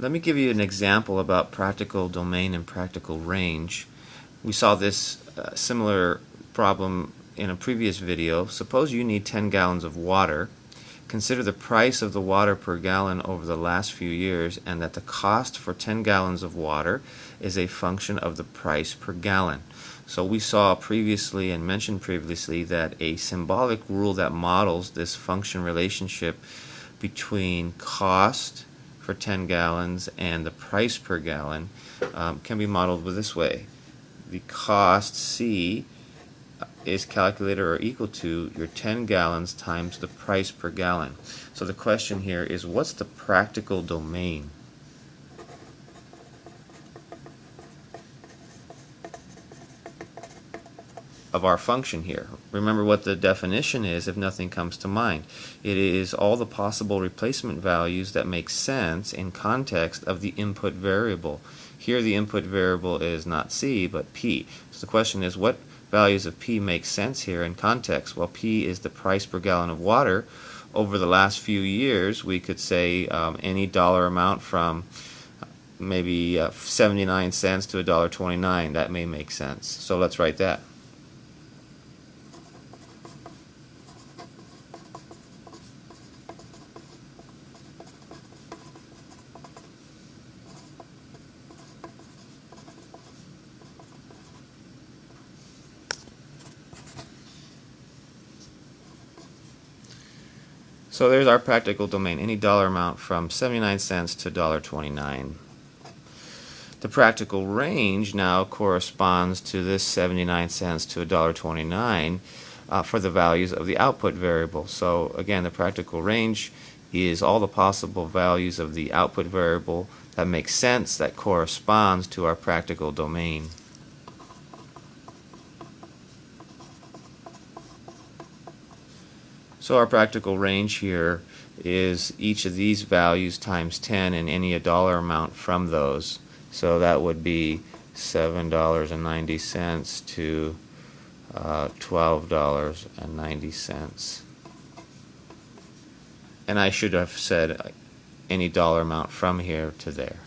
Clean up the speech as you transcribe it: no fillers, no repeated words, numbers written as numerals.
Let me give you an example about practical domain and practical range. We saw this similar problem in a previous video. Suppose you need 10 gallons of water. Consider the price of the water per gallon over the last few years, and that the cost for 10 gallons of water is a function of the price per gallon. So we saw previously and mentioned previously that a symbolic rule that models this function relationship between cost for 10 gallons and the price per gallon can be modeled this way. The cost C is calculated or equal to your 10 gallons times the price per gallon. So the question here is, what's the practical domain? Of our function here. Remember what the definition is if nothing comes to mind. It is all the possible replacement values that make sense in context of the input variable. Here the input variable is not C but P. So the question is, what values of P make sense here in context? Well, P is the price per gallon of water. Over the last few years we could say any dollar amount from maybe 79 cents to $1.29. That may make sense. So let's write that. So there's our practical domain, any dollar amount from 79 cents to $1.29. The practical range now corresponds to this 79 cents to $1.29 for the values of the output variable. So again, the practical range is all the possible values of the output variable that make sense, that corresponds to our practical domain. So our practical range here is each of these values times 10 and any dollar amount from those. So that would be $7.90 to $12.90. And I should have said any dollar amount from here to there.